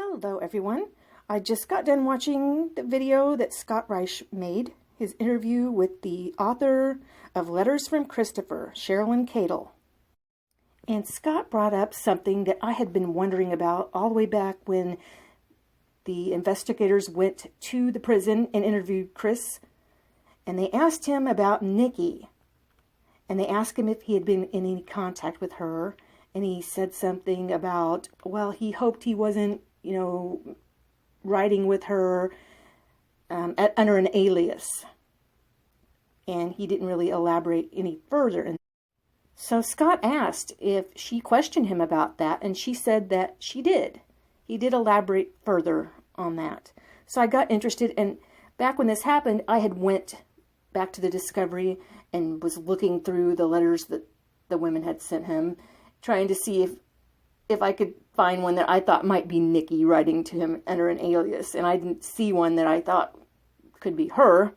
Hello everyone. I just got done watching the video that Scott Reisch made, his interview with the author of Letters from Christopher, Cherlyn Cadle. And Scott brought up something that I had been wondering about all the way back when the investigators went to the prison and interviewed Chris. And they asked him about Nikki. And they asked him if he had been in any contact with her. And he said something about, well, he hoped he wasn't, writing with her under an alias. And he didn't really elaborate any further. So Scott asked if she questioned him about that, and she said that she did. He did elaborate further on that. So I got interested, and back when this happened, I had went back to the Discovery and was looking through the letters that the women had sent him, trying to see if I could find one that I thought might be Nikki writing to him under an alias. And I didn't see one that I thought could be her.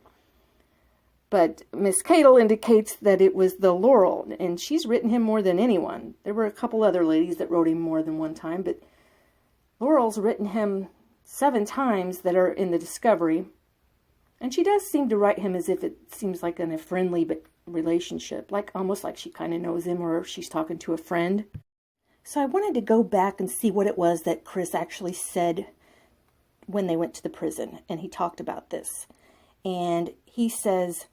But Miss Cadle indicates that it was the Laurel, and she's written him more than anyone. There were a couple other ladies that wrote him more than one time, but Laurel's written him 7 times that are in the Discovery. And she does seem to write him as if it seems like in a friendly but relationship, like almost like she kind of knows him or she's talking to a friend. So I wanted to go back and see what it was that Chris actually said when they went to the prison, and he talked about this. And he says,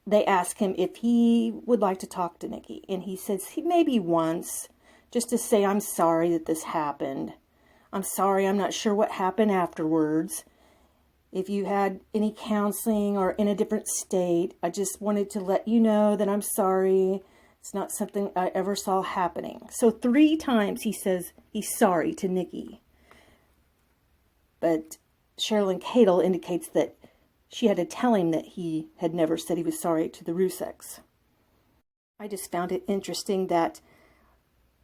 they ask him if he would like to talk to Nikki, and he says he maybe once, just to say, I'm sorry that this happened. I'm sorry, I'm not sure what happened afterwards. If you had any counseling or in a different state, I just wanted to let you know that I'm sorry. It's not something I ever saw happening. So 3 times he says he's sorry to Nikki. But Cherlyn Cadle indicates that she had to tell him that he had never said he was sorry to the Ruseks. I just found it interesting that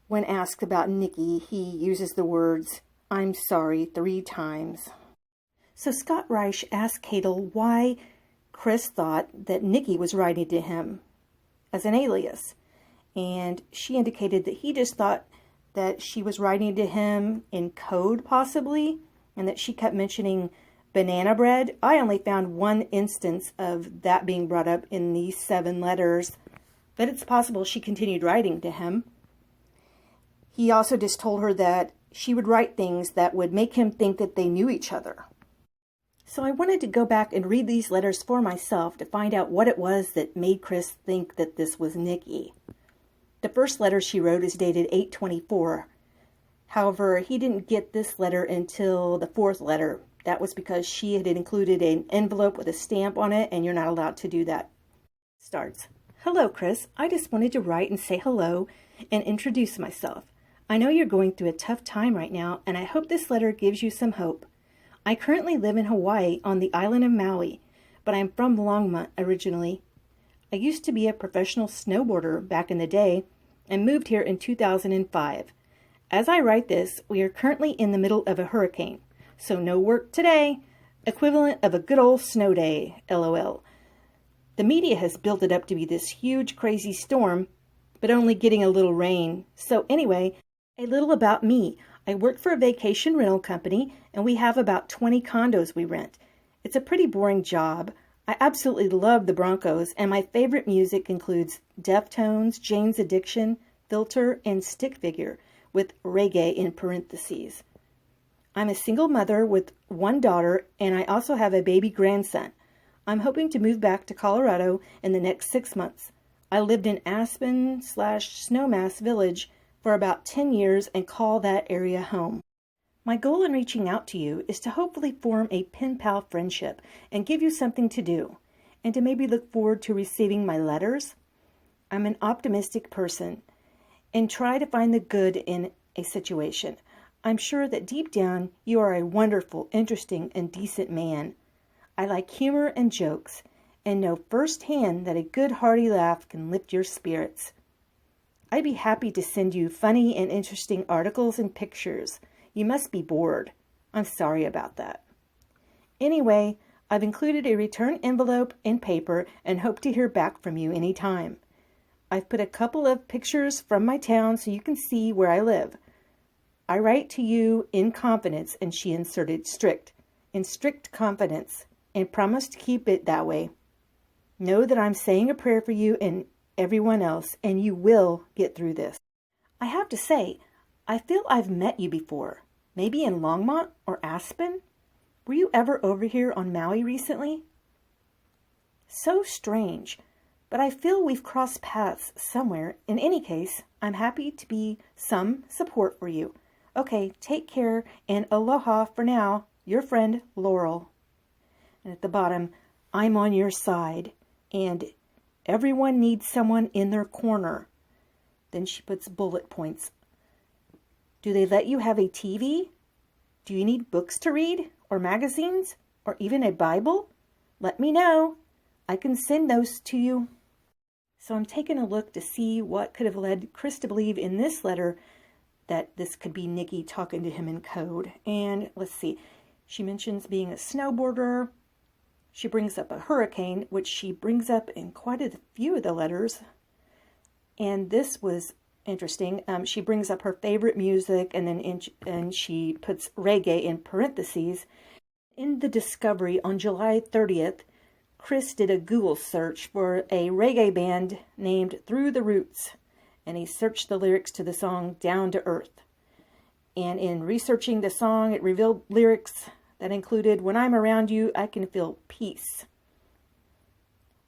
when asked about Nikki, he uses the words, I'm sorry, 3 times. So Scott Reisch asked Cadle why Chris thought that Nikki was writing to him as an alias. And she indicated that he just thought that she was writing to him in code, possibly, and that she kept mentioning banana bread. I only found 1 instance of that being brought up in these 7 letters, but it's possible she continued writing to him. He also just told her that she would write things that would make him think that they knew each other. So I wanted to go back and read these letters for myself to find out what it was that made Chris think that this was Nikki. The first letter she wrote is dated 8/24. However, he didn't get this letter until the 4th letter. That was because she had included an envelope with a stamp on it, and you're not allowed to do that. Starts, Hello, Chris. I just wanted to write and say hello and introduce myself. I know you're going through a tough time right now, and I hope this letter gives you some hope. I currently live in Hawaii on the island of Maui, but I'm from Longmont originally. I used to be a professional snowboarder back in the day and moved here in 2005. As I write this, we are currently in the middle of a hurricane, so no work today, equivalent of a good old snow day, LOL. The media has built it up to be this huge crazy storm, but only getting a little rain. So anyway, a little about me. I work for a vacation rental company, and we have about 20 condos we rent. It's a pretty boring job. I absolutely love the Broncos, and my favorite music includes Deftones, Jane's Addiction, Filter, and Stick Figure, with reggae in parentheses. I'm a single mother with 1 daughter, and I also have a baby grandson. I'm hoping to move back to Colorado in the next 6 months. I lived in Aspen/Snowmass Village for about 10 years and call that area home. My goal in reaching out to you is to hopefully form a pen pal friendship and give you something to do, and to maybe look forward to receiving my letters. I'm an optimistic person and try to find the good in a situation. I'm sure that deep down you are a wonderful, interesting, and decent man. I like humor and jokes and know firsthand that a good hearty laugh can lift your spirits. I'd be happy to send you funny and interesting articles and pictures. You must be bored. I'm sorry about that. Anyway, I've included a return envelope and paper and hope to hear back from you anytime. I've put a couple of pictures from my town so you can see where I live. I write to you in confidence, and she inserted in strict confidence, and promise to keep it that way. Know that I'm saying a prayer for you and everyone else, and you will get through this. I have to say, I feel I've met you before, maybe in Longmont or Aspen. Were you ever over here on Maui recently? So strange, but I feel we've crossed paths somewhere. In any case, I'm happy to be some support for you. Okay, take care, and aloha for now. Your friend, Laurel. And at the bottom, I'm on your side, and everyone needs someone in their corner. Then she puts bullet points. Do they let you have a TV? Do you need books to read, or magazines, or even a Bible? Let me know. I can send those to you. So I'm taking a look to see what could have led Chris to believe in this letter that this could be Nikki talking to him in code. And let's see. She mentions being a snowboarder. She brings up a hurricane, which she brings up in quite a few of the letters. And this was interesting. She brings up her favorite music, and then she puts reggae in parentheses. In the discovery on July 30th, Chris did a Google search for a reggae band named Through the Roots, and he searched the lyrics to the song Down to Earth. And in researching the song, it revealed lyrics that included, when I'm around you, I can feel peace.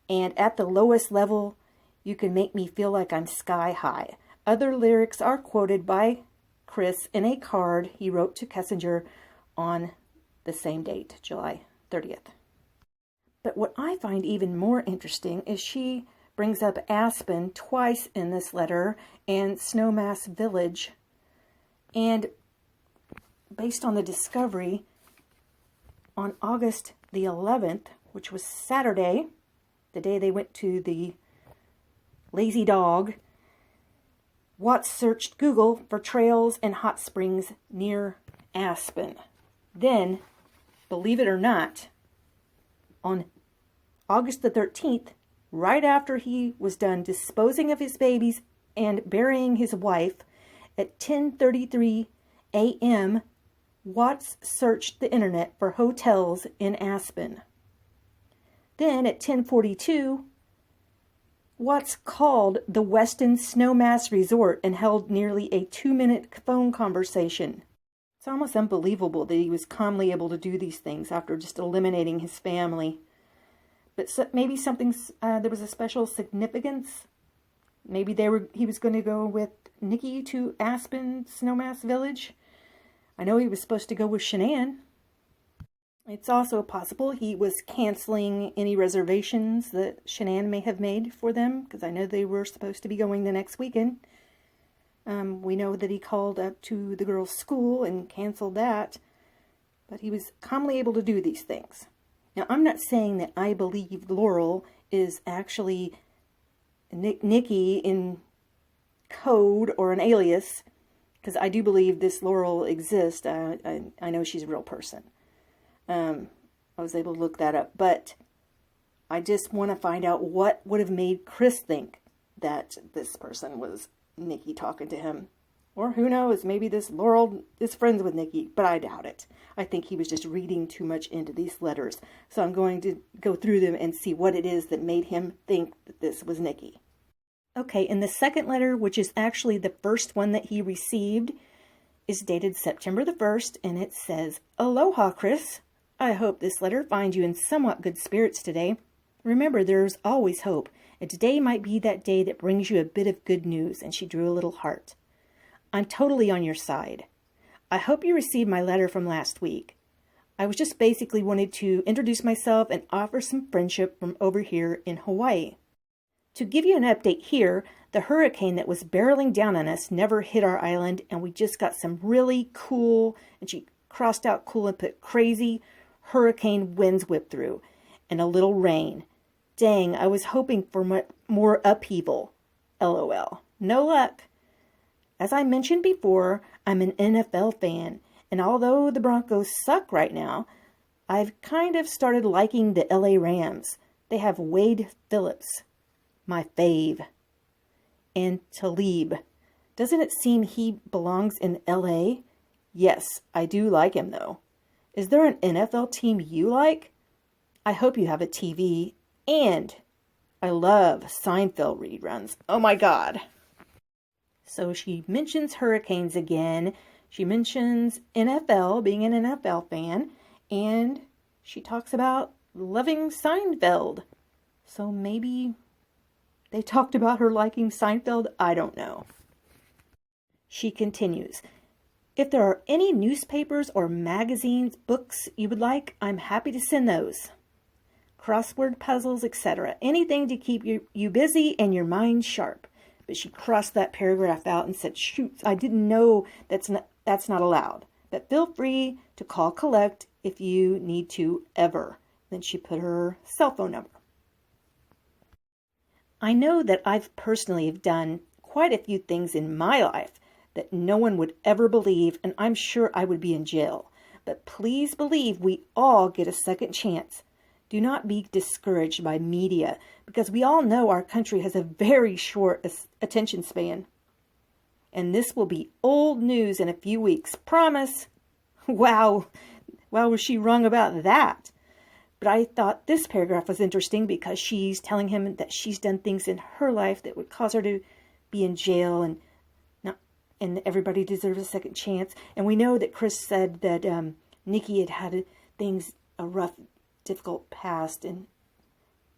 And at the lowest level, you can make me feel like I'm sky high. Other lyrics are quoted by Chris in a card he wrote to Kessinger on the same date, July 30th. But what I find even more interesting is she brings up Aspen twice in this letter and Snowmass Village. And based on the discovery, on August the 11th, which was Saturday, the day they went to the Lazy Dog, Watts searched Google for trails and hot springs near Aspen. Then, believe it or not, on August the 13th, right after he was done disposing of his babies and burying his wife, at 10:33 a.m., Watts searched the internet for hotels in Aspen. Then at 10:42, Watts called the Westin Snowmass Resort and held nearly a 2-minute phone conversation. It's almost unbelievable that he was calmly able to do these things after just eliminating his family. But maybe there was a special significance. Maybe he was going to go with Nikki to Aspen Snowmass Village. I know he was supposed to go with Shanann. It's also possible he was canceling any reservations that Shanann may have made for them, because I know they were supposed to be going the next weekend. We know that he called up to the girls' school and canceled that, but he was calmly able to do these things. Now, I'm not saying that I believe Laurel is actually Nikki in code or an alias, because I do believe this Laurel exists. I know she's a real person. I was able to look that up, but I just want to find out what would have made Chris think that this person was Nikki talking to him. Or who knows, maybe this Laurel is friends with Nikki, but I doubt it. I think he was just reading too much into these letters. So I'm going to go through them and see what it is that made him think that this was Nikki. Okay, in the second letter, which is actually the first one that he received, is dated September the 1st, and it says, Aloha, Chris. I hope this letter finds you in somewhat good spirits today. Remember, there's always hope, and today might be that day that brings you a bit of good news, and she drew a little heart. I'm totally on your side. I hope you received my letter from last week. I was just basically wanted to introduce myself and offer some friendship from over here in Hawaii. To give you an update here, the hurricane that was barreling down on us never hit our island, and we just got some really cool, and she crossed out cool and put crazy hurricane winds whipped through, and a little rain. Dang, I was hoping for more upheaval. LOL. No luck. As I mentioned before, I'm an NFL fan, and although the Broncos suck right now, I've kind of started liking the LA Rams. They have Wade Phillips, my fave, and Talib. Doesn't it seem he belongs in LA? Yes, I do like him though. Is there an NFL team you like? I hope you have a TV. And I love Seinfeld reruns. Oh my God. So she mentions hurricanes again. She mentions NFL, being an NFL fan. And she talks about loving Seinfeld. So maybe they talked about her liking Seinfeld. I don't know. She continues, if there are any newspapers or magazines, books you would like, I'm happy to send those. Crossword puzzles, etc. Anything to keep you busy and your mind sharp. But she crossed that paragraph out and said, shoot, I didn't know that's not allowed. But feel free to call collect if you need to ever. Then she put her cell phone number. I know that I've personally done quite a few things in my life that no one would ever believe, and I'm sure I would be in jail. But please believe we all get a second chance. Do not be discouraged by media, because we all know our country has a very short attention span. And this will be old news in a few weeks. Promise. Wow, was she wrong about that? But I thought this paragraph was interesting because she's telling him that she's done things in her life that would cause her to be in jail, and everybody deserves a second chance. And we know that Chris said that Nikki had had a rough, difficult past, and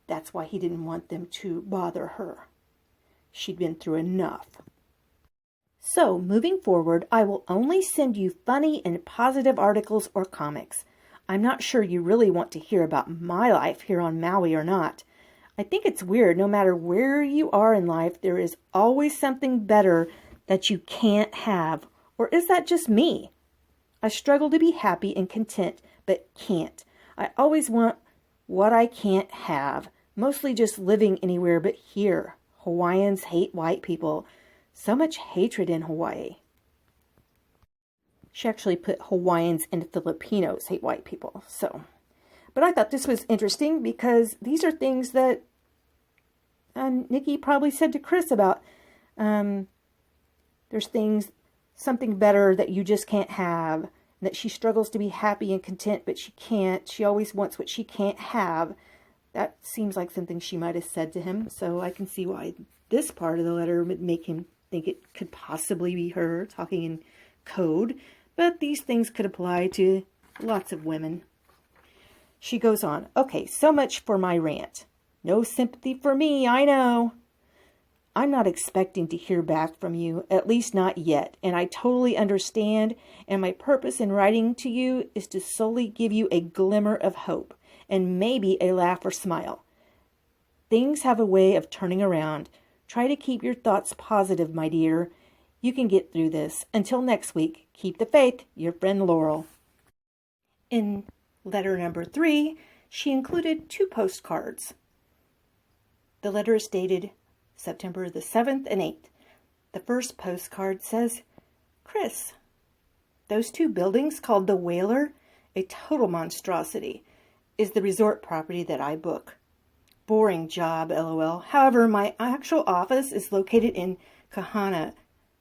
that's why he didn't want them to bother her. She'd been through enough. So, moving forward, I will only send you funny and positive articles or comics. I'm not sure you really want to hear about my life here on Maui or not. I think it's weird, no matter where you are in life, there is always something better that you can't have. Or is that just me? I struggle to be happy and content, but can't. I always want what I can't have, mostly just living anywhere but here. Hawaiians hate white people. So much hatred in Hawaii. She actually put Hawaiians and Filipinos hate white people. But I thought this was interesting because these are things that Nikki probably said to Chris about there's something better that you just can't have. That she struggles to be happy and content, but she can't. She always wants what she can't have. That seems like something she might have said to him. So I can see why this part of the letter would make him think it could possibly be her talking in code. But these things could apply to lots of women. She goes on, okay, so much for my rant. No sympathy for me, I know. I'm not expecting to hear back from you, at least not yet, and I totally understand, and my purpose in writing to you is to solely give you a glimmer of hope, and maybe a laugh or smile. Things have a way of turning around. Try to keep your thoughts positive, my dear. You can get through this. Until next week, keep the faith, your friend Laurel. In letter number 3, she included 2 postcards. The letter is dated September the 7th and 8th. The first postcard says, Chris, those 2 buildings called the Whaler, a total monstrosity, is the resort property that I book. Boring job, LOL. However, my actual office is located in Kahana,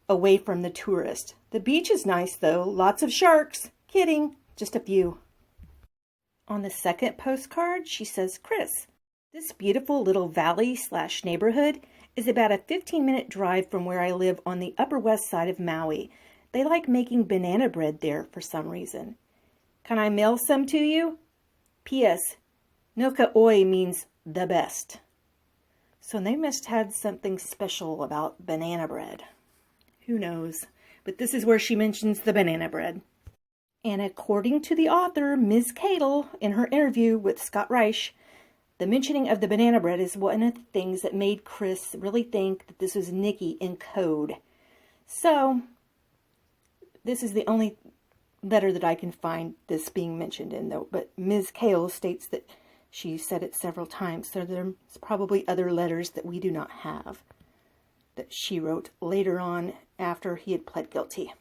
away from the tourist. The beach is nice though, lots of sharks. Kidding, just a few. On the second postcard, she says, Chris, this beautiful little valley/neighborhood is about a 15-minute drive from where I live on the upper west side of Maui. They like making banana bread there for some reason. Can I mail some to you? P.S. Noka oi means the best. So they must have had something special about banana bread. Who knows? But this is where she mentions the banana bread. And according to the author, Ms. Cadle, in her interview with Scott Reisch, the mentioning of the banana bread is one of the things that made Chris really think that this was Nikki in code. So, this is the only letter that I can find this being mentioned in, though. But Ms. Cadle states that she said it several times, so there's probably other letters that we do not have that she wrote later on after he had pled guilty.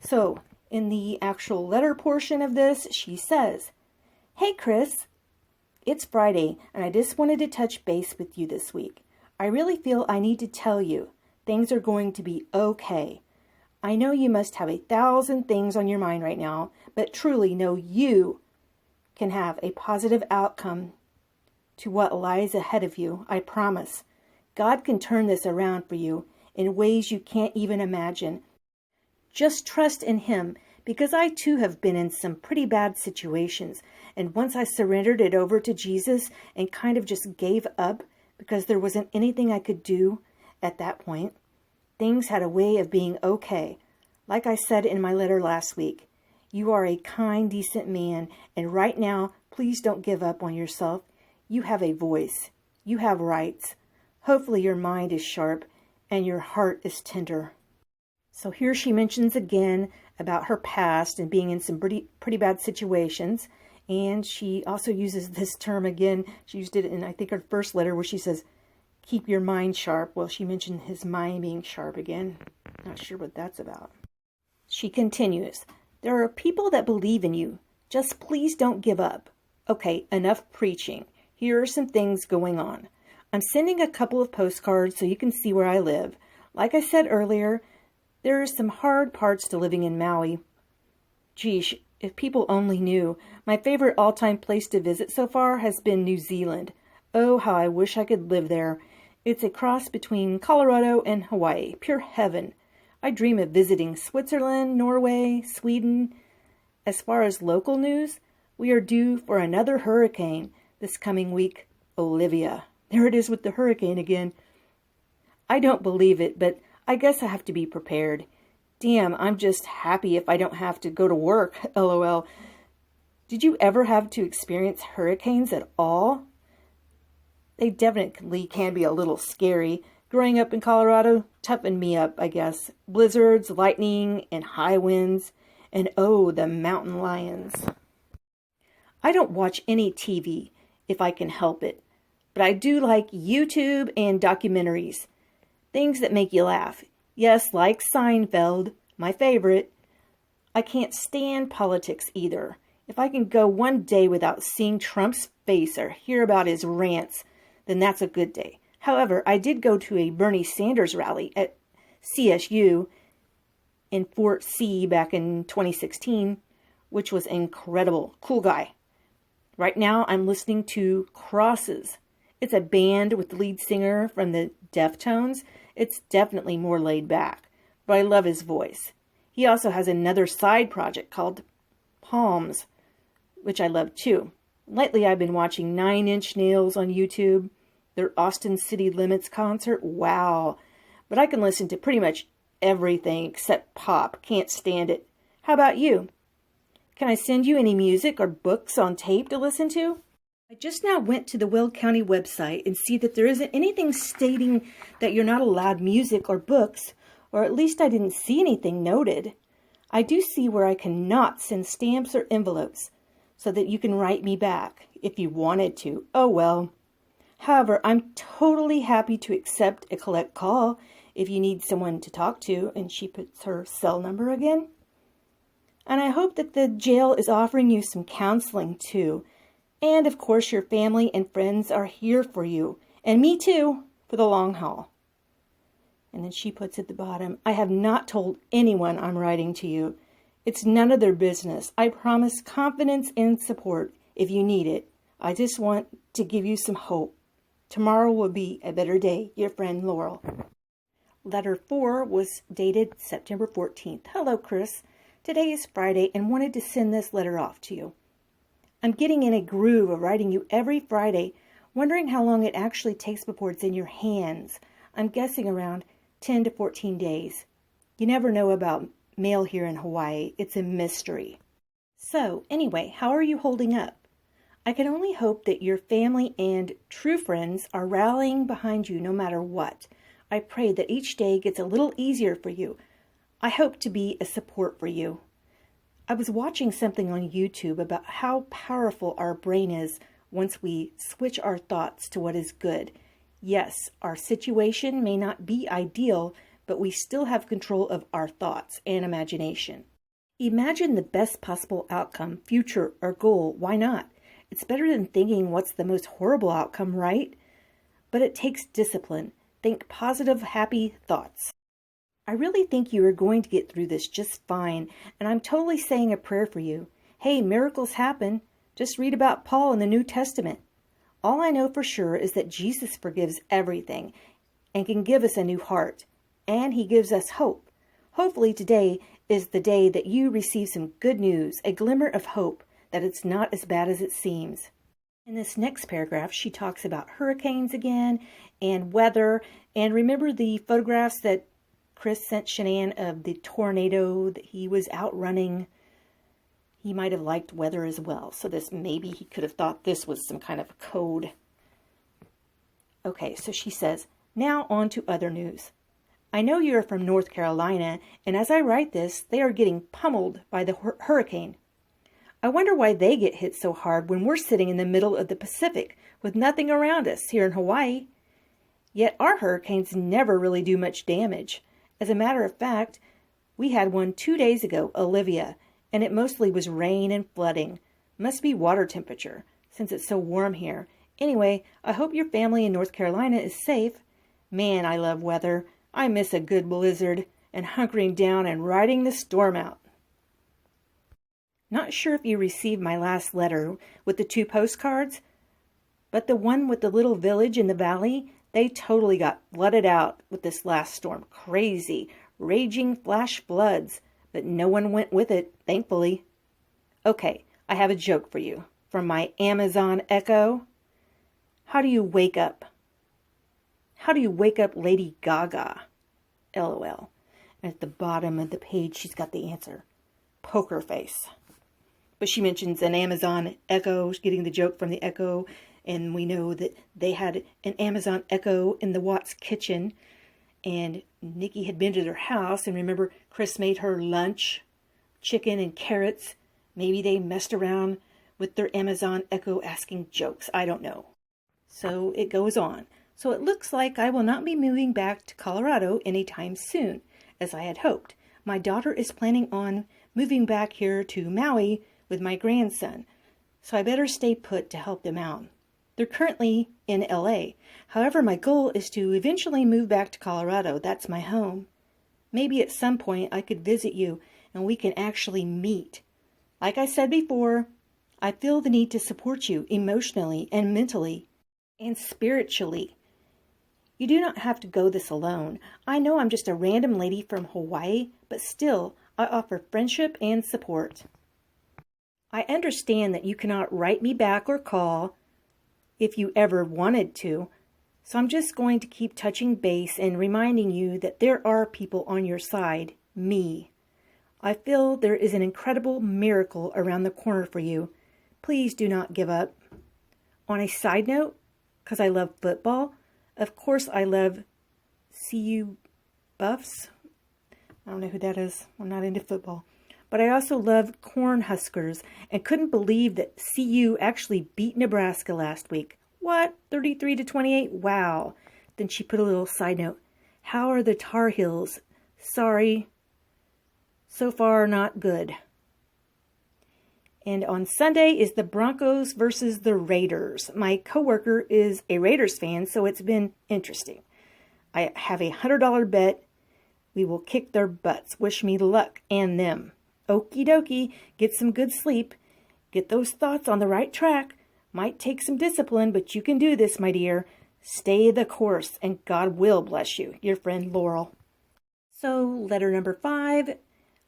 So, in the actual letter portion of this, she says, Hey Chris, it's Friday, and I just wanted to touch base with you this week. I really feel I need to tell you, things are going to be okay. I know you must have 1,000 things on your mind right now, but truly know you can have a positive outcome to what lies ahead of you. I promise. God can turn this around for you in ways you can't even imagine. Just trust in Him, because I too have been in some pretty bad situations. And once I surrendered it over to Jesus and kind of just gave up because there wasn't anything I could do at that point, things had a way of being okay. Like I said in my letter last week, you are a kind, decent man, and right now, please don't give up on yourself. You have a voice. You have rights. Hopefully your mind is sharp and your heart is tender. So here she mentions again about her past and being in some pretty bad situations. And she also uses this term again. She used it in, I think, her first letter where she says, keep your mind sharp. Well, she mentioned his mind being sharp again. Not sure what that's about. She continues, there are people that believe in you. Just please don't give up. Okay, enough preaching. Here are some things going on. I'm sending a couple of postcards so you can see where I live. Like I said earlier, there are some hard parts to living in Maui. Geesh, if people only knew. My favorite all-time place to visit so far has been New Zealand. Oh, how I wish I could live there. It's a cross between Colorado and Hawaii. Pure heaven. I dream of visiting Switzerland, Norway, Sweden. As far as local news, we are due for another hurricane this coming week. Olivia. There it is with the hurricane again. I don't believe it, but I guess I have to be prepared. Damn, I'm just happy if I don't have to go to work, LOL. Did you ever have to experience hurricanes at all? They definitely can be a little scary. Growing up in Colorado toughened me up, I guess. Blizzards, lightning, and high winds. And oh, the mountain lions. I don't watch any TV if I can help it. But I do like YouTube and documentaries. Things that make you laugh. Yes, like Seinfeld, my favorite. I can't stand politics either. If I can go one day without seeing Trump's face or hear about his rants, then that's a good day. However, I did go to a Bernie Sanders rally at CSU in Fort C back in 2016, which was incredible. Cool guy. Right now, I'm listening to Crosses. It's a band with the lead singer from the Deftones. It's definitely more laid back, but I love his voice. He also has another side project called Palms, which I love too. Lately, I've been watching 9 Inch Nails on YouTube. Their Austin City Limits concert. Wow. But I can listen to pretty much everything except pop. Can't stand it. How about you? Can I send you any music or books on tape to listen to? I just now went to the Weld County website and see that there isn't anything stating that you're not allowed music or books, or at least I didn't see anything noted. I do see where I cannot send stamps or envelopes, so that you can write me back if you wanted to. Oh well. However, I'm totally happy to accept a collect call if you need someone to talk to, and she puts her cell number again. And I hope that the jail is offering you some counseling too. And of course, your family and friends are here for you, and me too, for the long haul. And then she puts at the bottom, I have not told anyone I'm writing to you. It's none of their business. I promise confidence and support if you need it. I just want to give you some hope. Tomorrow will be a better day. Your friend, Laurel. Letter 4 was dated September 14th. Hello, Chris. Today is Friday and wanted to send this letter off to you. I'm getting in a groove of writing you every Friday, wondering how long it actually takes before it's in your hands. I'm guessing around 10 to 14 days. You never know about mail here in Hawaii. It's a mystery. So, anyway, how are you holding up? I can only hope that your family and true friends are rallying behind you no matter what. I pray that each day gets a little easier for you. I hope to be a support for you. I was watching something on YouTube about how powerful our brain is once we switch our thoughts to what is good. Yes, our situation may not be ideal, but we still have control of our thoughts and imagination. Imagine the best possible outcome, future, or goal. Why not? It's better than thinking what's the most horrible outcome, right? But it takes discipline. Think positive, happy thoughts. I really think you are going to get through this just fine, and I'm totally saying a prayer for you. Hey, miracles happen. Just read about Paul in the New Testament. All I know for sure is that Jesus forgives everything and can give us a new heart, and he gives us hope. Hopefully today is the day that you receive some good news, a glimmer of hope that it's not as bad as it seems. In this next paragraph, she talks about hurricanes again and weather, and remember the photographs that Chris sent Shanann of the tornado that he was outrunning. He might have liked weather as well. So maybe he could have thought this was some kind of code. Okay, so she says, now on to other news. I know you're from North Carolina, and as I write this, they are getting pummeled by the hurricane. I wonder why they get hit so hard when we're sitting in the middle of the Pacific with nothing around us here in Hawaii. Yet our hurricanes never really do much damage. As a matter of fact, we had one 2 days ago, Olivia, and it mostly was rain and flooding. Must be water temperature, since it's so warm here. Anyway, I hope your family in North Carolina is safe. Man, I love weather. I miss a good blizzard and hunkering down and riding the storm out. Not sure if you received my last letter with the 2 postcards, but the one with the little village in the valley, they totally got flooded out with this last storm. Crazy, raging flash floods, but no one went with it, thankfully. Okay, I have a joke for you from my Amazon Echo. How do you wake up? How do you wake up Lady Gaga? LOL. And at the bottom of the page, she's got the answer. Poker face. But she mentions an Amazon Echo, getting the joke from the Echo, and we know that they had an Amazon Echo in the Watts kitchen, and Nikki had been to their house, and remember Chris made her lunch, chicken and carrots. Maybe they messed around with their Amazon Echo asking jokes. I don't know. So it goes on. So it looks like I will not be moving back to Colorado anytime soon, as I had hoped. My daughter is planning on moving back here to Maui with my grandson, so I better stay put to help them out. They're currently in LA. However, my goal is to eventually move back to Colorado. That's my home. Maybe at some point I could visit you and we can actually meet. Like I said before, I feel the need to support you emotionally and mentally and spiritually. You do not have to go this alone. I know I'm just a random lady from Hawaii, but still, I offer friendship and support. I understand that you cannot write me back or call if you ever wanted to, so I'm just going to keep touching base and reminding you that there are people on your side, me. I feel there is an incredible miracle around the corner for you. Please do not give up. On a side note, because I love football, of course I love CU Buffs. I don't know who that is. I'm not into football. But I also love Cornhuskers and couldn't believe that CU actually beat Nebraska last week. What? 33-28? Wow. Then she put a little side note. How are the Tar Heels? Sorry. So far, not good. And on Sunday is the Broncos versus the Raiders. My coworker is a Raiders fan, so it's been interesting. I have a $100 bet. We will kick their butts. Wish me luck and them. Okie dokie, get some good sleep. Get those thoughts on the right track. Might take some discipline, but you can do this, my dear. Stay the course, and God will bless you. Your friend, Laurel. So, letter number 5.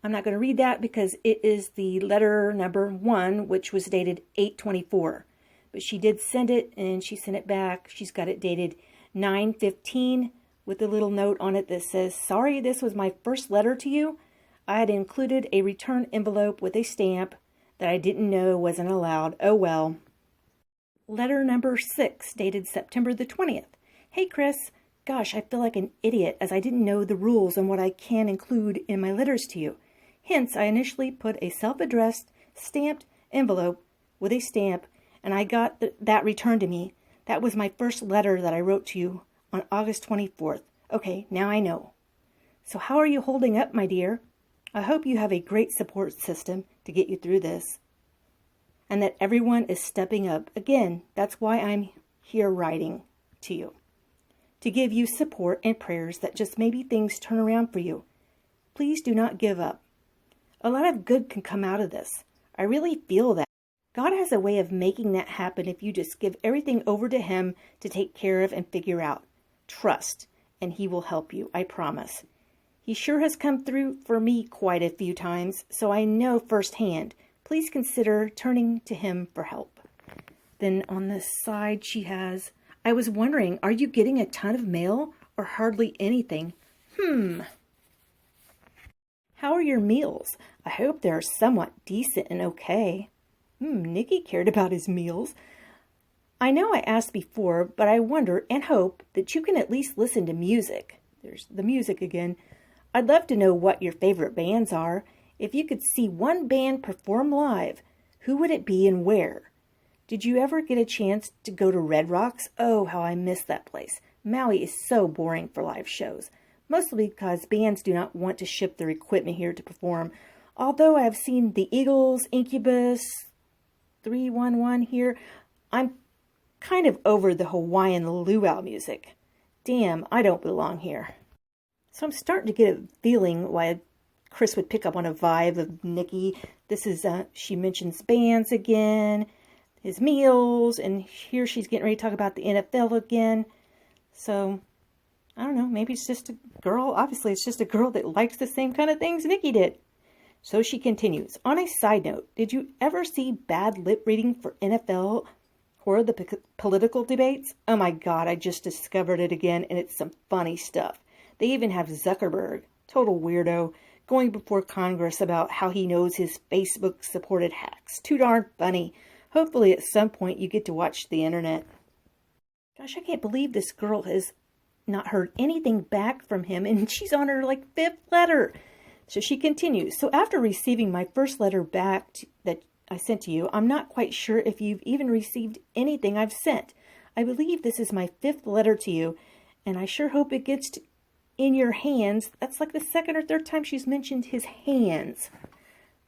I'm not going to read that because it is the letter number 1, which was dated 8/24. But she did send it, and she sent it back. She's got it dated 9/15 with a little note on it that says, sorry, this was my first letter to you. I had included a return envelope with a stamp that I didn't know wasn't allowed. Oh well. Letter number 6, dated September the 20th. Hey Chris, gosh, I feel like an idiot as I didn't know the rules on what I can include in my letters to you. Hence, I initially put a self-addressed, stamped envelope with a stamp, and I got that returned to me. That was my first letter that I wrote to you on August 24th. Okay, now I know. So how are you holding up, my dear? I hope you have a great support system to get you through this, and that everyone is stepping up. Again, that's why I'm here writing to you. to give you support and prayers that just maybe things turn around for you. Please do not give up. A lot of good can come out of this. I really feel that. God has a way of making that happen if you just give everything over to Him to take care of and figure out. Trust, and He will help you, I promise. He sure has come through for me quite a few times, so I know firsthand. Please consider turning to Him for help. Then on the side she has, I was wondering, are you getting a ton of mail or hardly anything? How are your meals? I hope they're somewhat decent and okay. Nikki cared about his meals. I know I asked before, but I wonder and hope that you can at least listen to music. There's the music again. I'd love to know what your favorite bands are. If you could see one band perform live, who would it be and where? Did you ever get a chance to go to Red Rocks? Oh, how I miss that place. Maui is so boring for live shows, mostly because bands do not want to ship their equipment here to perform. Although I have seen the Eagles, Incubus, 311 here, I'm kind of over the Hawaiian luau music. Damn, I don't belong here. So I'm starting to get a feeling why Chris would pick up on a vibe of Nikki. This is, she mentions bands again, his meals, and here she's getting ready to talk about the NFL again. So, I don't know, maybe it's just a girl. Obviously, it's just a girl that likes the same kind of things Nikki did. So she continues, on a side note, did you ever see bad lip reading for NFL or the political debates? Oh my God, I just discovered it again, and it's some funny stuff. They even have Zuckerberg, total weirdo, going before Congress about how he knows his Facebook supported hacks. Too darn funny. Hopefully at some point you get to watch the internet. Gosh, I can't believe this girl has not heard anything back from him, and she's on her fifth letter. So she continues, so after receiving my first letter back that I sent to you, I'm not quite sure if you've even received anything I've sent. I believe this is my fifth letter to you, and I sure hope it gets in your hands. That's like the second or third time she's mentioned his hands.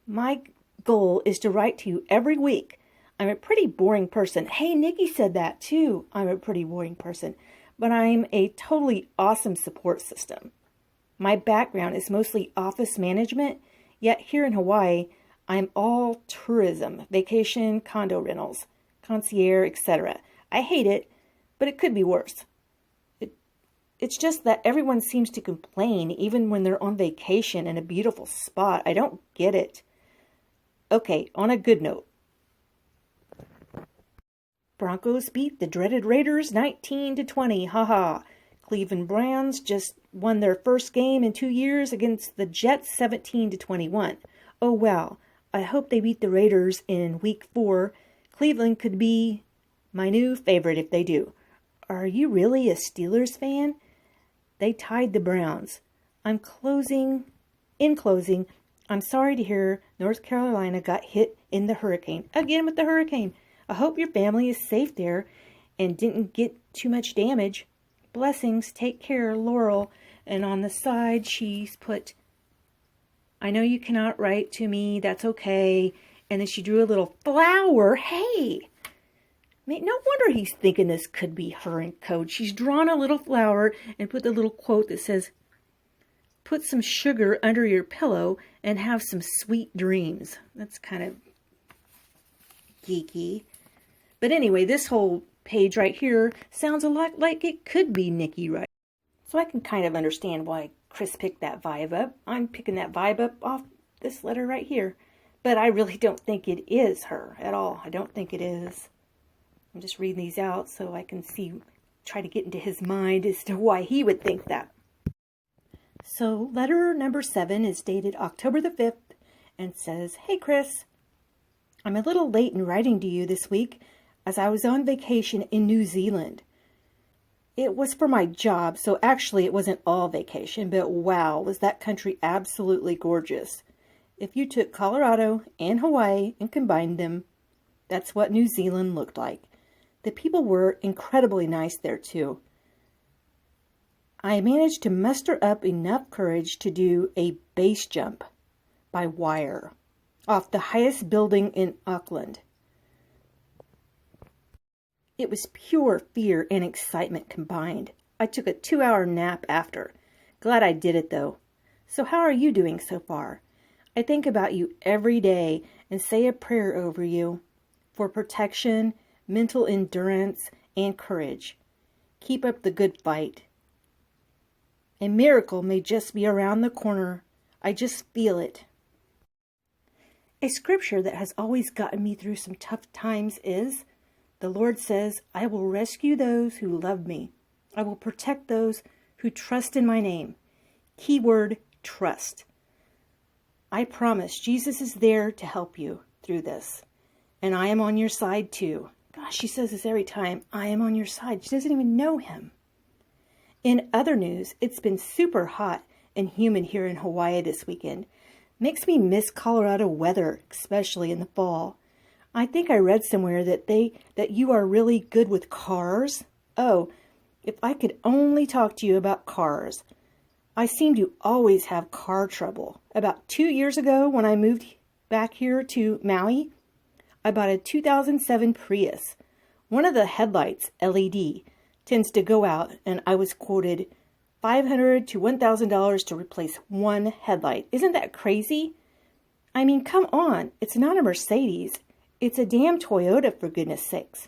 My goal is to write to you every week. I'm a pretty boring person. Hey, Nikki said that too. I'm a pretty boring person, but I'm a totally awesome support system. My background is mostly office management, yet here in Hawaii, I'm all tourism, vacation, condo rentals, concierge, etc. I hate it, but it could be worse. It's just that everyone seems to complain even when they're on vacation in a beautiful spot. I don't get it. Okay, on a good note. Broncos beat the dreaded Raiders 19-20. Haha. Cleveland Browns just won their first game in 2 years against the Jets 17-21. Oh wow, I hope they beat the Raiders in week 4. Cleveland could be my new favorite if they do. Are you really a Steelers fan? They tied the Browns. In closing, I'm sorry to hear North Carolina got hit in the hurricane. Again with the hurricane. I hope your family is safe there and didn't get too much damage. Blessings, take care, Laurel. And on the side, she's put, I know you cannot write to me, that's okay. And then she drew a little flower. Hey! No wonder he's thinking this could be her in code. She's drawn a little flower and put the little quote that says, put some sugar under your pillow and have some sweet dreams. That's kind of geeky. But anyway, this whole page right here sounds a lot like it could be Nikki, right? So I can kind of understand why Chris picked that vibe up. I'm picking that vibe up off this letter right here. But I really don't think it is her at all. I don't think it is. I'm just reading these out so I can try to get into his mind as to why he would think that. So letter number 7 is dated October the 5th and says, Hey Chris, I'm a little late in writing to you this week as I was on vacation in New Zealand. It was for my job, so actually it wasn't all vacation, but wow, was that country absolutely gorgeous. If you took Colorado and Hawaii and combined them, that's what New Zealand looked like. The people were incredibly nice there too. I managed to muster up enough courage to do a base jump by wire off the highest building in Auckland. It was pure fear and excitement combined. I took a 2-hour nap after. Glad I did it, though. So how are you doing so far? I think about you every day and say a prayer over you for protection, mental endurance, and courage. Keep up the good fight. A miracle may just be around the corner. I just feel it. A scripture that has always gotten me through some tough times is, the Lord says, I will rescue those who love me. I will protect those who trust in my name. Keyword, trust. I promise Jesus is there to help you through this. And I am on your side too. Gosh, she says this every time. I am on your side. She doesn't even know him. In other news, it's been super hot and humid here in Hawaii this weekend. Makes me miss Colorado weather, especially in the fall. I think I read somewhere that you are really good with cars. Oh, if I could only talk to you about cars. I seem to always have car trouble. About 2 years ago, when I moved back here to Maui, I bought a 2007 Prius. One of the headlights, LED, tends to go out, and I was quoted $500 to $1,000 to replace one headlight. Isn't that crazy? I mean, come on. It's not a Mercedes. It's a damn Toyota, for goodness sakes.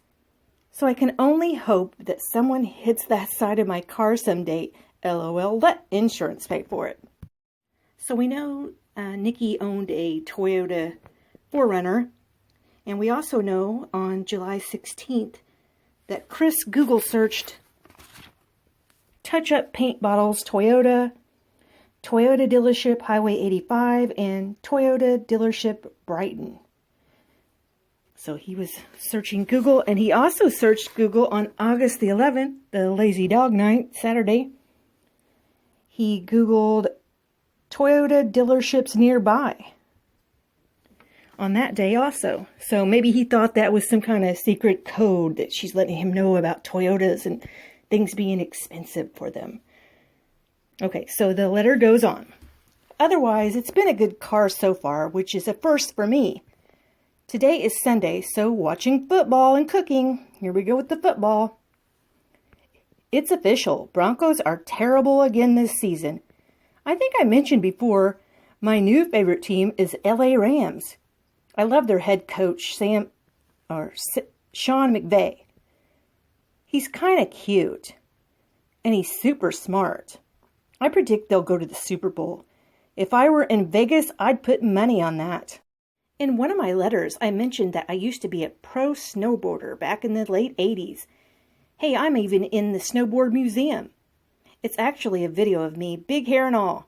So I can only hope that someone hits that side of my car someday. LOL, let insurance pay for it. So we know Nikki owned a Toyota 4Runner. And we also know on July 16th that Chris Google searched touch-up paint bottles, Toyota dealership Highway 85, and Toyota dealership Brighton. So he was searching Google, and he also searched Google on August the 11th, the lazy dog night, Saturday. He Googled Toyota dealerships nearby on that day also. So maybe he thought that was some kind of secret code that she's letting him know about Toyotas and things being expensive for them. Okay, so the letter goes on. Otherwise, it's been a good car so far, which is a first for me. Today is Sunday, so watching football and cooking. Here we go with the football. It's official. Broncos are terrible again this season. I think I mentioned before, my new favorite team is LA Rams. I love their head coach, Sean McVay. He's kind of cute, and he's super smart. I predict they'll go to the Super Bowl. If I were in Vegas, I'd put money on that. In one of my letters, I mentioned that I used to be a pro snowboarder back in the late 80s. Hey, I'm even in the snowboard museum. It's actually a video of me, big hair and all.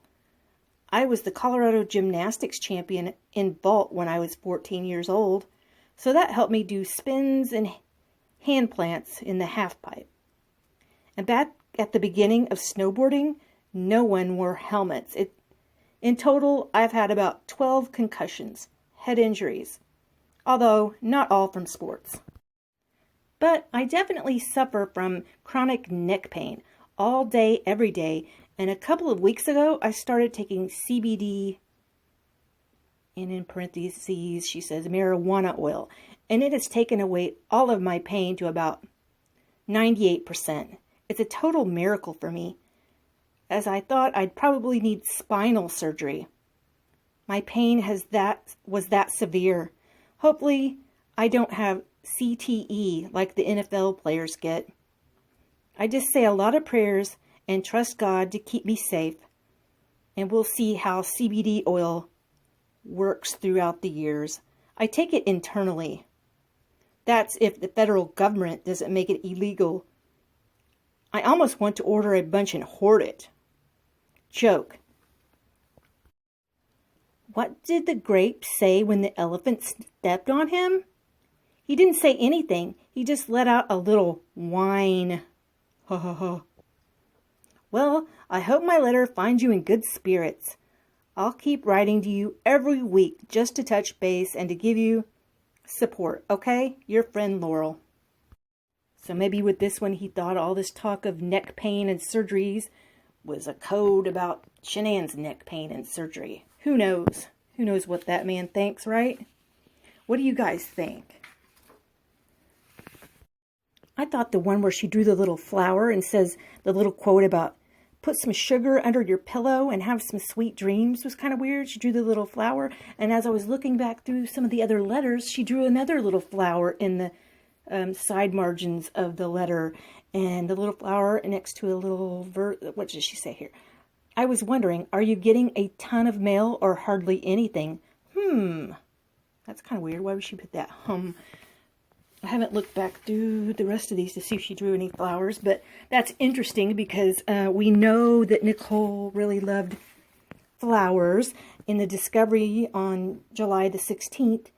I was the Colorado gymnastics champion in vault when I was 14 years old, so that helped me do spins and hand plants in the half pipe. And back at the beginning of snowboarding, no one wore helmets. In total, I've had about 12 concussions, head injuries, although not all from sports. But I definitely suffer from chronic neck pain all day, every day, and a couple of weeks ago, I started taking CBD, and in parentheses, she says marijuana oil, and it has taken away all of my pain to about 98%. It's a total miracle for me, as I thought I'd probably need spinal surgery. My pain was that severe. Hopefully, I don't have CTE like the NFL players get. I just say a lot of prayers and trust God to keep me safe, and we'll see how CBD oil works throughout the years. I take it internally. That's if the federal government doesn't make it illegal. I almost want to order a bunch and hoard it. Joke. What did the grape say when the elephant stepped on him? He didn't say anything. He just let out a little whine. Ha ha ha. Well, I hope my letter finds you in good spirits. I'll keep writing to you every week just to touch base and to give you support, okay? Your friend Laurel. So maybe with this one he thought all this talk of neck pain and surgeries was a code about Shanann's neck pain and surgery. Who knows? Who knows what that man thinks, right? What do you guys think? I thought the one where she drew the little flower and says the little quote about put some sugar under your pillow and have some sweet dreams was kind of weird. She drew the little flower, and as I was looking back through some of the other letters, she drew another little flower in the side margins of the letter, and the little flower next to a little what did she say here? I was wondering, are you getting a ton of mail or hardly anything? That's kind of weird. Why would she put that? I haven't looked back through the rest of these to see if she drew any flowers, but that's interesting because we know that Nicole really loved flowers. In the discovery on July the 16th,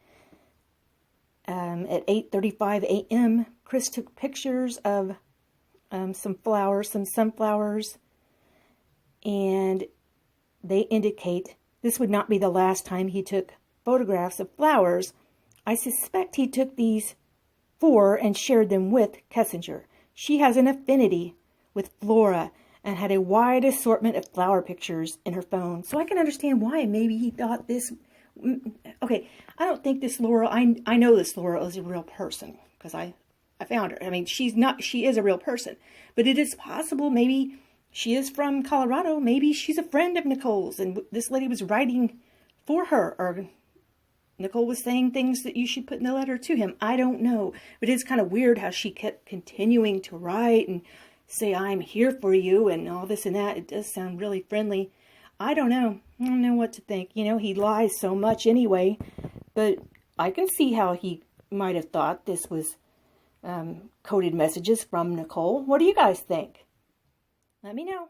at 8:35 a.m., Chris took pictures of some flowers, some sunflowers, and they indicate this would not be the last time he took photographs of flowers. I suspect he took these for and shared them with Kessinger. She has an affinity with flora and had a wide assortment of flower pictures in her phone. So I can understand why maybe he thought this. Okay, I don't think this Laurel, I know this Laurel is a real person because I found her. I mean, she is a real person, but it is possible maybe she is from Colorado. Maybe she's a friend of Nicole's and this lady was writing for her, or Nicole was saying things that you should put in the letter to him. I don't know. But it's kind of weird how she kept continuing to write and say, I'm here for you and all this and that. It does sound really friendly. I don't know. I don't know what to think. You know, he lies so much anyway. But I can see how he might have thought this was coded messages from Nicole. What do you guys think? Let me know.